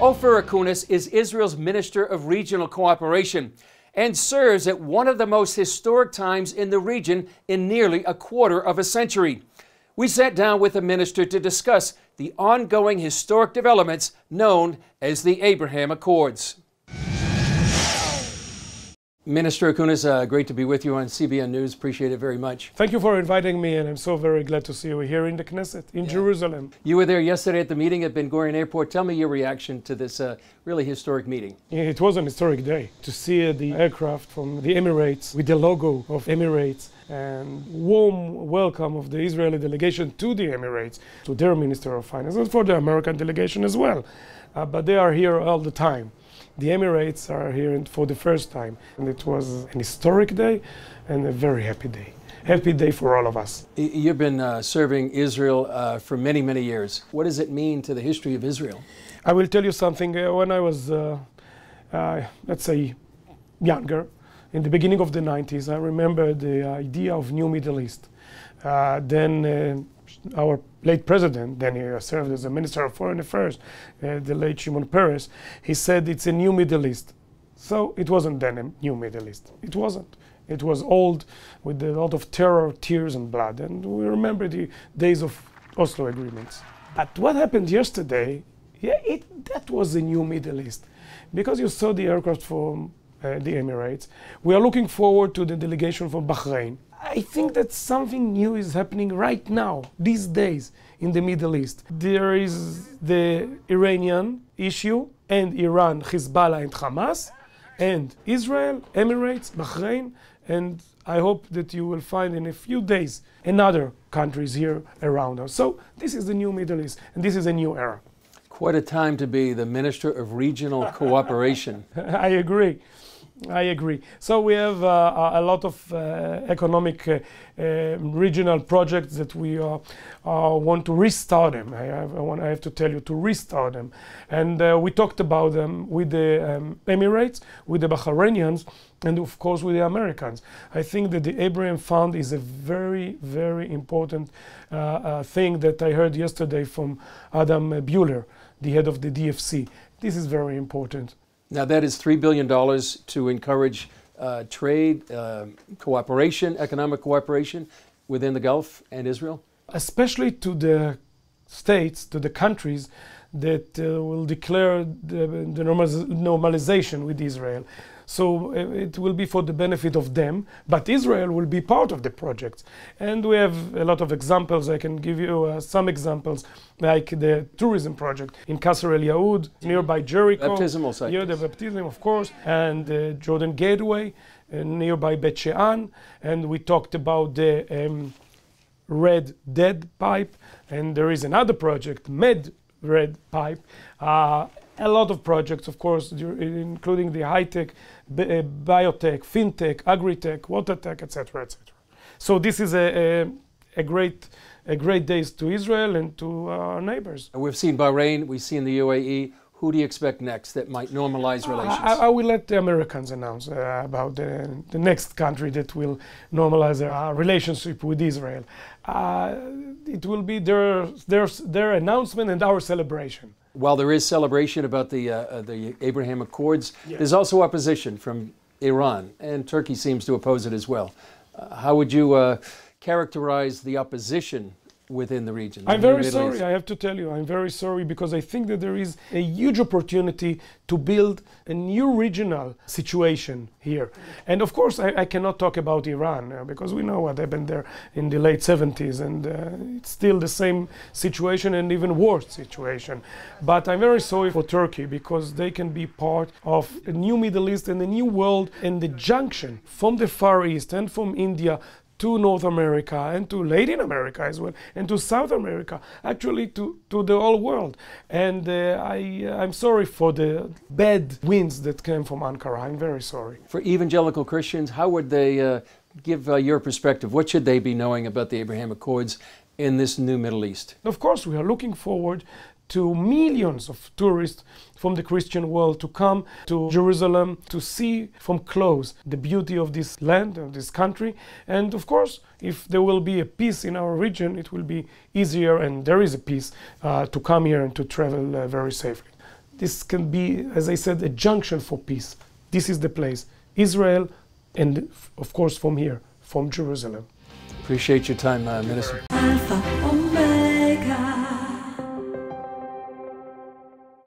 Ofir Akunis is Israel's Minister of Regional Cooperation and serves at one of the most historic times in the region in nearly a quarter of a century. We sat down with the minister to discuss the ongoing historic developments known as the Abraham Accords. Minister Akunis, great to be with you on CBN News. Appreciate it very much. Thank you for inviting me, and I'm so very glad to see you here in the Knesset, in Jerusalem. You were there yesterday at the meeting at Ben Gurion Airport. Tell me your reaction to this really historic meeting. It was an historic day to see the aircraft from the Emirates with the logo of Emirates, and warm welcome of the Israeli delegation to the Emirates, to their Minister of Finance, and for the American delegation as well. But they are here all the time. The Emirates are here for the first time, and it was an historic day and a very happy day. Happy day for all of us. You've been serving Israel for many, many years. What does it mean to the history of Israel? I will tell you something. When I was, let's say, younger, in the beginning of the 90s, I remember the idea of New Middle East. Then our late president, then he served as a Minister of Foreign Affairs, the late Shimon Peres, he said it's a new Middle East. So it wasn't then a new Middle East. It wasn't. It was old with a lot of terror, tears and blood. And we remember the days of Oslo agreements. But what happened yesterday, that was a new Middle East. Because you saw the aircraft from the Emirates. We are looking forward to the delegation from Bahrain. I think that something new is happening right now, these days, in the Middle East. There is the Iranian issue, and Iran, Hezbollah and Hamas, and Israel, Emirates, Bahrain, and I hope that you will find in a few days another countries here around us. So this is the new Middle East, and this is a new era. Quite a time to be the Minister of Regional Cooperation. I agree. I agree. So we have a lot of economic regional projects that we want to restart them. I have to tell you, to restart them. And we talked about them with the Emirates, with the Bahrainians, and of course with the Americans. I think that the Abraham Fund is a very, very important thing that I heard yesterday from Adam Buehler, the head of the DFC. This is very important. Now that is $3 billion to encourage trade, cooperation, economic cooperation within the Gulf and Israel? Especially to the states, to the countries that will declare the normalization with Israel. So it will be for the benefit of them, but Israel will be part of the project. And we have a lot of examples. I can give you some examples, like the tourism project in Qasr El Yaoud, nearby Jericho. Baptismal site. Yeah, the baptism, of course, and the Jordan Gateway, nearby Bet She'an. And we talked about the Red Dead Pipe, and there is another project, Med Red Pipe. A lot of projects, of course, including the high-tech, biotech, fintech, agri-tech, water tech, etc., etc. So this is a great day to Israel and to our neighbors. We've seen Bahrain, we've seen the UAE. Who do you expect next that might normalize relations? I will let the Americans announce about the next country that will normalize our relationship with Israel. It will be their announcement and our celebration. While there is celebration about the Abraham Accords, there's also opposition from Iran, and Turkey seems to oppose it as well. How would you characterize the opposition within the region? I'm very sorry, I have to tell you, I'm very sorry, because I think that there is a huge opportunity to build a new regional situation here. And of course, I cannot talk about Iran, because we know what happened there in the late 70s, and it's still the same situation and even worse situation. But I'm very sorry for Turkey, because they can be part of a new Middle East and a new world, and the junction from the Far East and from India to North America and to Latin America as well, and to South America, actually to the whole world. And I'm sorry for the bad winds that came from Ankara. I'm very sorry. For evangelical Christians, how would they give your perspective? What should they be knowing about the Abraham Accords in this new Middle East? Of course, we are looking forward to millions of tourists from the Christian world to come to Jerusalem to see from close the beauty of this land, of this country. And of course, if there will be a peace in our region, it will be easier, and there is a peace, to come here and to travel very safely. this can be, as I said, a junction for peace. This is the place, Israel, and of course from here, from Jerusalem. Appreciate your time, Minister.